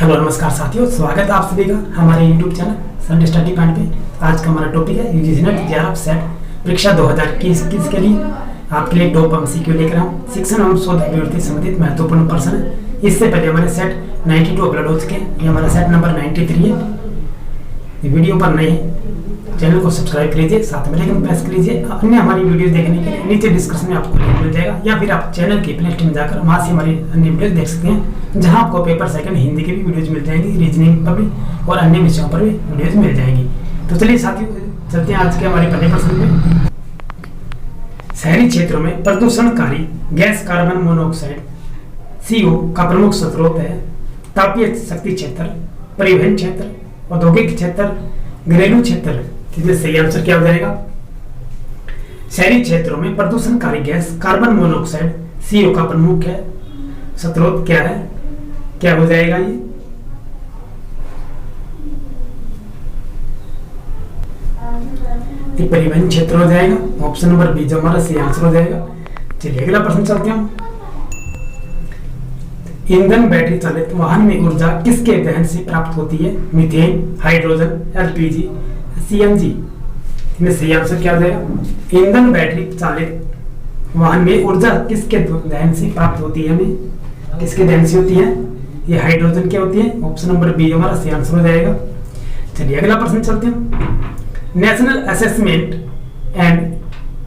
Hello नमस्कार साथियों, स्वागत है आप सभी का हमारे YouTube channel Sunday study point पे। आज का हमारा टॉपिक है यूजीसी नेट जेआरएफ सेट परीक्षा 2021 के लिए आपके लिए टॉप एमसीक्यू लेकर आऊँ। शिक्षण एवं शोध अभिवृद्धि संबंधित महत्वपूर्ण प्रश्न है। इससे पहले हमारे सेट 92 अपलोड हो चुके हैं। ये हमारा सेट नंबर 93 है। ये वीडियो पर नए चैनल को सब्सक्राइब कीजिए, साथ में लेकिन प्रेस कीजिए। अन्य हमारी वीडियो देखने के लिए नीचे डिस्क्रिप्शन में आपको लिंक मिल जाएगा, या फिर आप चैनल की प्ले लिस्ट में जाकर वहां से हमारी अन्य वीडियो देख सकते हैं, जहां आपको पेपर सेकंड हिंदी की भी वीडियोज मिल जाएंगी, रीजनिंग पर भी और अन्य विषयों पर भी वीडियोज मिल जाएंगी। तो चलिए साथियों चलते हैं आज के हमारे पहले प्रश्न में। शहरी क्षेत्रों में प्रदूषणकारी गैस कार्बन मोनोऑक्साइड CO का प्रमुख स्रोत है। तापीय शक्ति क्षेत्र, परिवहन क्षेत्र, औद्योगिक क्षेत्र, घरेलू क्षेत्र। इसमें सही आंसर क्या हो जाएगा? शहरी क्षेत्रों में प्रदूषणकारी गैस कार्बन मोनोऑक्साइड CO का प्रमुख है स्रोत क्या है? क्या हो जाएगा ये परिवहन क्षेत्र हो जाएगा। ऑप्शन नंबर बी जो हमारा सही आंसर हो जाएगा। चलिए अगला प्रश्न चलते हैं। ईंधन बैटरी चालित वाहन में ऊर्जा किसके दहन से प्राप्त होती है? Methane, hydrogen, LPG, CNG। इसमें सही आंसर क्या हो जाएगा? ईंधन बैटरी चालित वाहन में ऊर्जा किसके दहन से प्राप्त होती है? हमें किसके दहन से होती है? ये हाइड्रोजन क्या होती है? ऑप्शन नंबर बी हमारा सही आंसर हो जाएगा। चलिए अगला प्रश्न चलते हैं। National assessment and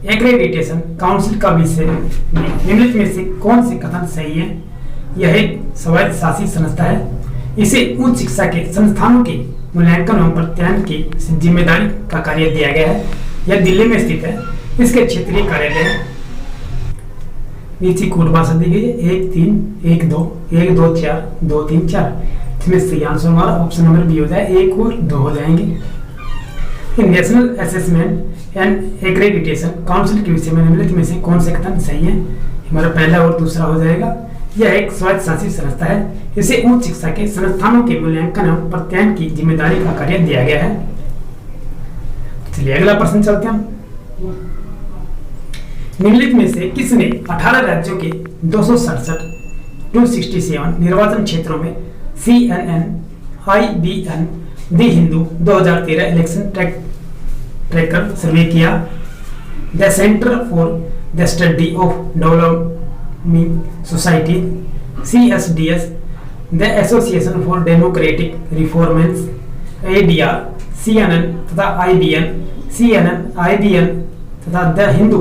accreditation council का विषय निम्नलिखित में से कौन से कथन सही है? यह एक स्वायत्त शासी संस्था है। इसे उच्च शिक्षा के संस्थानों के मूल्यांकन एवं प्रत्यायन की जिम्मेदारी का कार्य दिया गया है। यह दिल्ली में स्थित है। इसके क्षेत्रीय कार्यालय नीचे कोड भाषा दी गई है 1 3 1 2 1 2 4 2 3 4। इसमें सही आंसर हमारा ऑप्शन नंबर बी हो जाए, 1 और 2 हो जाएंगे। National assessment and accreditation council के विषय में निम्नलिखित में से कौन से कथन सही है? हमारा पहला और दूसरा हो जाएगा। यह एक स्वायत्त शासी संस्था है। इसे उच्च शिक्षा के संस्थानों के मूल्यांकन एवं प्रत्यायन की जिम्मेदारी का कार्य दिया गया है। चलिए अगला प्रश्न चलते हैं। निम्नलिखित में से किसने 18 राज्यों के 267 निर्वाचन क्षेत्रों में CNN IBN दी हिंदू 2013 इलेक्शन ट्रैकर सर्वे किया? The centre for the study of developing society CSDS, the association for democratic reforms ADR, CNN तथा IBN, CNN IBN तथा द हिंदू।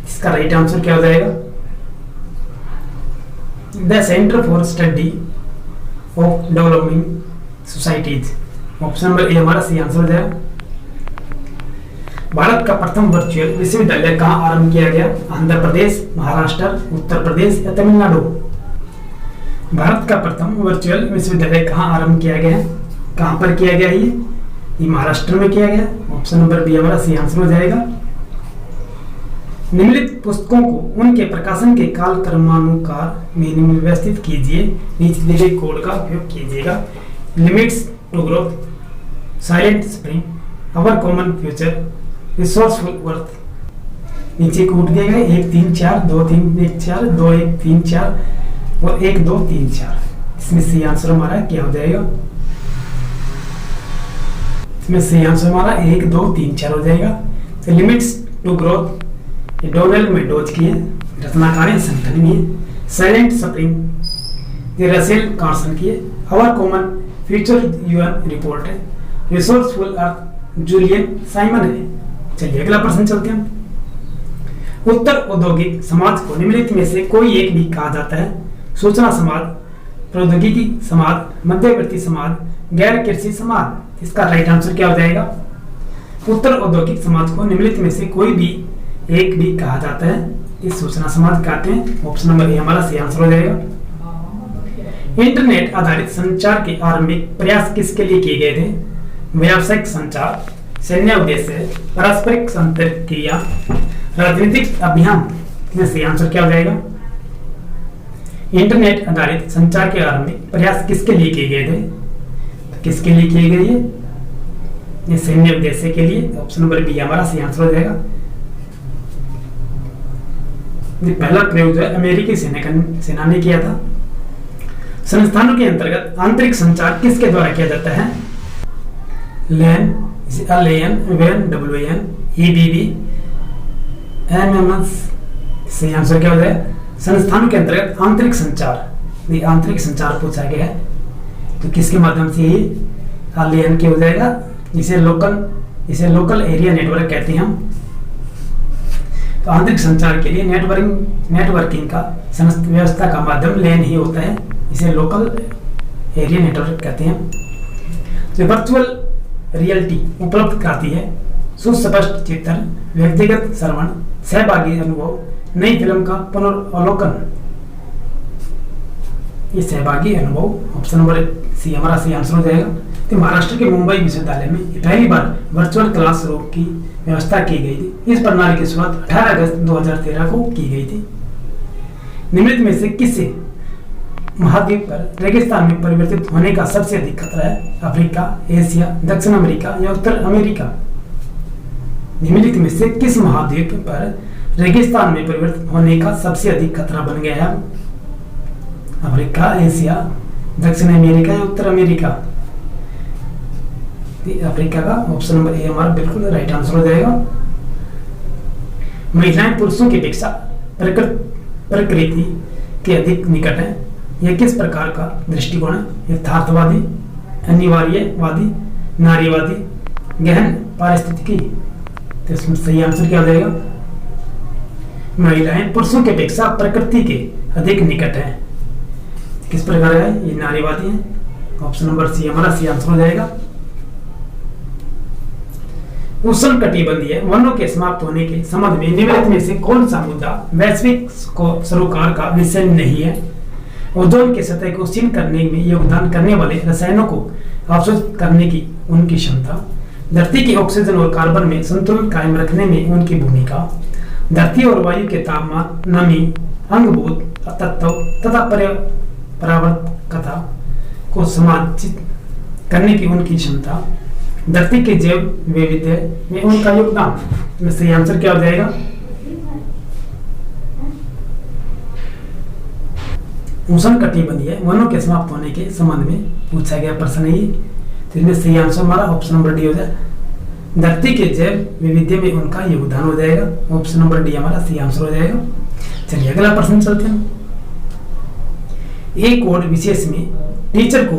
इसका राइट आंसर क्या हो जाएगा? The centre for study of developing societies. Option number A हमारा सही answer हो जाएगा। भारत का प्रथम वर्चुअल विश्वविद्यालय कहाँ आरंभ किया गया? आंध्र प्रदेश, महाराष्ट्र, उत्तर प्रदेश या तमिलनाडु? भारत का प्रथम वर्चुअल विश्वविद्यालय कहाँ आरंभ किया गया? कहाँ पर किया गया? ये महाराष्ट्र में किया गया। ऑप्शन नंबर बी हमारा सही आंसर हो जाएगा। निम्नलिखित पुस्तकों को उनके प्रकाशन के काल क्रमानुसार में व्यवस्थित कीजिए। नीचे दिए गए कोड का उपयोग कीजिएगा। Limits to Growth, Silent Spring, Our Common Future, Resourceful Worth. नीचे कोड दिए गए 1 3 4 2 3 1 4 2 1 3 4 और 1 2 3 4। इसमें सही आंसर हमारा क्या हो जाएगा? इसमें सही आंसर हमारा 1 2 3 4 हो जाएगा। तो लिमिट्स टू ग्रोथ ये डोनेल मेडोज की है, रत्नाकारी संगठन की है। साइलेंट स्प्रिंग ये रसेल कार्सन की है। अवर कॉमन फ्यूचर UN रिपोर्ट है। रिसोर्सफुल अर्थ जूलियन साइमन है। चलिए अगला प्रश्न चलते हैं। उत्तर औद्योगिक समाज को निम्नलिखित में से कोई एक भी कहा जाता है? सूचना समाज, प्रौद्योगिकी समाज, मध्यवर्ती समाज, गैर कृषि समाज। इसका राइट आंसर क्या हो जाएगा? उत्तर औद्योगिक समाज को निम्नलिखित में से कोई भी एक भी कहा जाता है। इस सूचना समाज कहते हैं। ऑप्शन नंबर ए हमारा सही आंसर हो जाएगा। इंटरनेट आधारित संचार के आरंभिक प्रयास किसके लिए किए गए थे? व्यावसायिक संचार, सैन्य उद्देश्य, पारस्परिक अंतरक्रिया, राजनीतिक अभियान। इसमें सही आंसर क्या हो जाएगा? इंटरनेट आधारित संचार के आरंभिक प्रयास किसके लिए किए गए थे? तो किसके लिए किए गए? ये सैन्य उद्देश्य के लिए। ऑप्शन नंबर बी हमारा सही आंसर हो जाएगा। पहला प्रयोग जो है अमेरिकी सेना ने किया था। संस्थानों के अंतर्गत आंतरिक संचार किसके द्वारा किया जाता है? लैन, LAN, WAN, WAN, EBB, MMS। सही आंसर क्या हो जाएगा? संस्थानों के अंतर्गत आंतरिक संचार, ये आंतरिक संचार पूछा गया है तो किसके माध्यम से ही LAN के हो जाएगा। इसे लोकल एरिया नेटवर्क कहते हैं हम। तो आंतरिक संचार के लिए नेटवर्किंग का व्यवस्था का माध्यम LAN ही होता है, इसे लोकल एरिया नेटवर्क कहते हैं। तो वर्चुअल रियलिटी उपलब्ध कराती है सुस्पष्ट चित्र, व्यक्तिगत श्रवण, सहभागी अनुभव, नई फिल्म का पुनर्वलोकन। ये सहभागी अनुभव ऑप्शन नंबर सी हमारा सही आंसर हो जाएगा। तो महाराष्ट्र के मुंबई विश्वविद्यालय में पहली बार वर्चुअल क्लासरूम की व्यवस्था की गई थी। इस प्रणाली की शुरुआत 18 अगस्त 2013 को की गई थी। निम्नलिखित में से किससे महाद्वीप पर रेगिस्तान में परिवर्तित होने का सबसे अधिक खतरा है? अफ्रीका, एशिया, दक्षिण अमेरिका या उत्तर अमेरिका? निम्नलिखित में से किस महाद्वीप पर रेगिस्तान में परिवर्तित होने का सबसे अधिक खतरा बन गया है? अफ्रीका, एशिया, दक्षिण अमेरिका या उत्तर अमेरिका? अफ्रीका का ऑप्शन नंबर ए हमारा बिल्कुल राइट आंसर हो जाएगा। महिलाएं पुरुषों की अपेक्षा प्रकृति के अधिक निकट है, यह किस प्रकार का दृष्टिकोण है? यथार्थवादी, अनिवार्यवादी, नारीवादी, गहन पारिस्थितिकी? तो इसमें सही आंसर क्या हो जाएगा? महिलाएं पुरुषों की अपेक्षा प्रकृति के अधिक निकट है, किस प्रकार है? ये नारीवादी है। ऑप्शन नंबर सी हमारा सी आंसर हो जाएगा। उष्ण कटिबंधीय वनों के समाप्त होने के संबंध में निम्नलिखित में से कौन सा मुद्दा वैश्विक सरोकार का विषय नहीं है? ओजोन की सतह को क्षीण करने में योगदान करने वाले रसायनों को अवशोषित करने की उनकी क्षमता, धरती की ऑक्सीजन और कार्बन में संतुलन कायम रखने में उनकी भूमिका, धरती और वायु के तापमान, नमी, अंगभूत तत्व तथा परावर्तकता को समायोजित करने की उनकी क्षमता, धरती के जैव वैविध्य में उनका योगदान। में सही आंसर क्या हो जाएगा? उष्ण कटिबंधीय वनों के समाप्त होने के संबंध में पूछा गया प्रश्न है। तो इसमें सही आंसर हमारा ऑप्शन नंबर डी हो जाए, धरती के जैव विविधता में उनका योगदान हो जाएगा। ऑप्शन नंबर डी हमारा सही आंसर हो जाएगा। चलिए अगला प्रश्न चलते हैं। एक कोड विशेष में टीचर को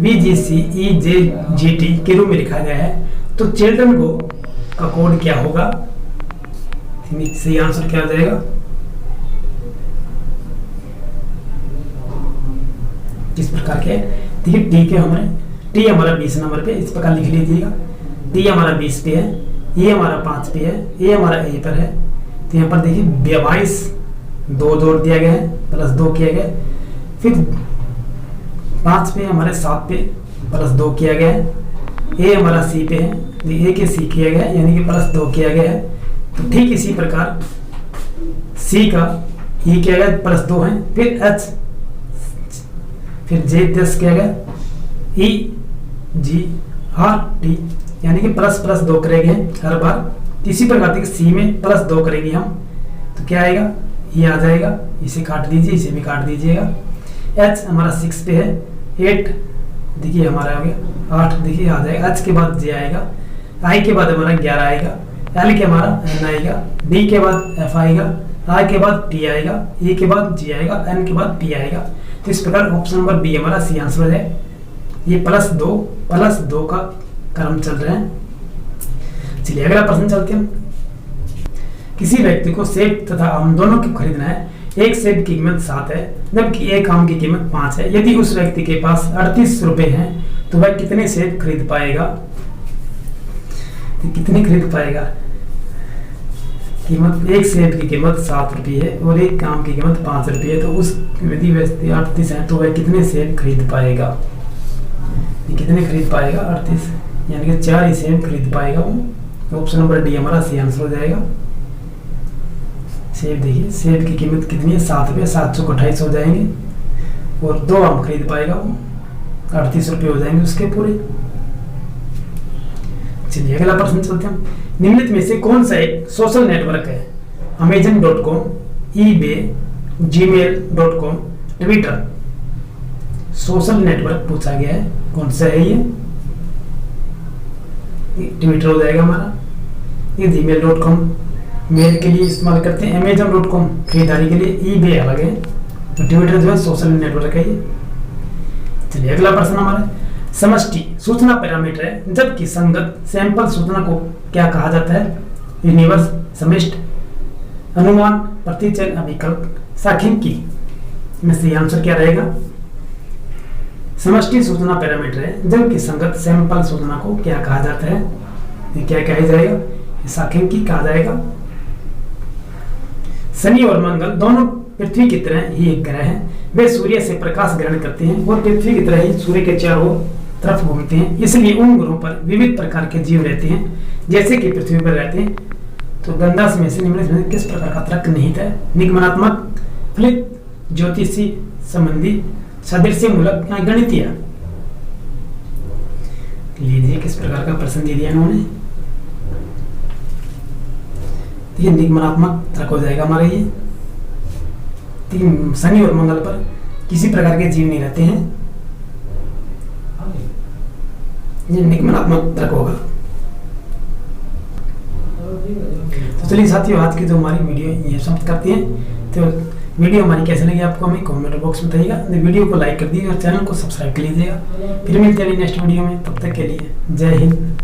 VGCEJGT के रूप में लिखा गया है, तो चिल्ड्रन को का कोड क्या होगा? सही आंसर क्या हो जाएगा? किस प्रकार के? देखिए टी के हमारे टी हमारा 20 नंबर पे इस प्रकार लिख लीजिएगा। टी हमारा 20 पे है, ए हमारा 5 पे है, ए हमारा ए पर है। तो यहाँ पर देखिए 22 2 जोड़ दिया गया है, प्लस 2 किया गया। फिर 5 पे हमारे 7 पे प्लस 2 किया गया है। ए हमारा सी पे है, तो ए के सी किया गया यानी कि प्लस 2 किया गया है। तो ठीक इसी प्रकार सी का ई किया गया, प्लस 2 है। फिर एच, फिर जे 10 किया गया, ई जी आर टी यानी कि प्लस प्लस 2 करेंगे हर बार। इसी प्रकार सी में प्लस 2 करेंगे हम, तो क्या आएगा? ये आ जाएगा। इसे काट दीजिए, इसे भी काट दीजिएगा। एच हमारा 6 पे है, 8 देखिए हमारा आ गया, 8 देखिए आ जाएगा। एच के बाद जे आएगा, आई के बाद हमारा 11 आएगा, एल के हमारा एन आएगा, डी के बाद एफ आएगा, आई के बाद टी आएगा, ई के बाद जी आएगा, एन के बाद पी आएगा। तो इस प्रकार ऑप्शन नंबर बी हमारा सी आंसर है। ये प्लस 2 का क्रम चल रहा है। चलिए अगला प्रश्न चलते हैं। किसी व्यक्ति को सेब तथा आम दोनों को खरीदना है। एक सेब की कीमत 7 है जबकि एक आम की कीमत 5 है। यदि उस व्यक्ति के पास 38 रुपए हैं तो वह कितने सेब खरीद पाएगा? तो कितने खरीद पाएगा? कीमत, एक सेब की कीमत 7 रुपये है और एक आम की कीमत 5 रुपये है। तो उस यदि व्यक्ति 38 है तो वह कितने सेब खरीद पाएगा? कितने खरीद पाएगा? 38 यानी कि 4 ही सेब खरीद पाएगा वो। ऑप्शन नंबर डी हमारा सी आंसर हो जाएगा। सेब देखिए, सेब की कीमत कितनी है? 7 रुपये, 7 चौक 28 हो जाएंगे और 2 आम खरीद पाएगा वो, 38 रुपये हो जाएंगे उसके पूरे। चलिए अगला प्रश्न चलते हैं। निम्नलिखित में से कौन सा एक सोशल नेटवर्क है? Amazon.com, eBay, gmail.com, Twitter? Social network पूछा गया है, कौन सा है ये? ट्विटर हो जाएगा हमारा। ये gmail.com मेल के लिए इस्तेमाल करते हैं। amazon.com खरीदारी के लिए। eBay अलग है। तो ट्विटर जो है सोशल नेटवर्क है ये। चलिए अगला प्रश्न हमारा, समष्टि सूचना पैरामीटर है जबकि संगत सैंपल सूचना को क्या कहा जाता है? यूनिवर्स, समिष्ट, अनुमान, प्रतिचयन, अभिकल्प, सांख्यिकी। में से आंसर क्या रहेगा? समष्टि सूचना पैरामीटर है जबकि संगत सैंपल सूचना को क्या कहा जाता है? ये क्या कहा जाएगा? सांख्यिकी कहा जाएगा। शनि और मंगल दोनों पृथ्वी की तरह ही एक ग्रह हैं। वे सूर्य से प्रकाश ग्रहण करते हैं और पृथ्वी की तरह ही सूर्य के चारों तरफ घूमते हैं, इसलिए उन ग्रहों पर विविध प्रकार के जीव रहते हैं जैसे कि पृथ्वी पर रहते हैं। तो गंदा में से निम्न में किस प्रकार का तर्क निहित है? निगमनात्मक, फलित, ज्योतिषी संबंधी, सदृश्य मूलक या गणितीय। लीजिए किस प्रकार का प्रश्न दे दिया इन्होंने। ये निगमनात्मक तर्क हो जाएगा हमारा। ये तीन शनि और मंगल पर किसी प्रकार के जीव नहीं रहते हैं, ये निगमनात्मक तर्क होगा। तो चलिए साथियों, आज की जो हमारी वीडियो ये समाप्त करते हैं। तो वीडियो हमारी कैसे लगी आपको हमें कमेंट बॉक्स में बताइएगा। वीडियो को लाइक कर दीजिए और चैनल को सब्सक्राइब कर लीजिएगा। फिर मिलते हैं नेक्स्ट वीडियो में, तब तक के लिए जय हिंद।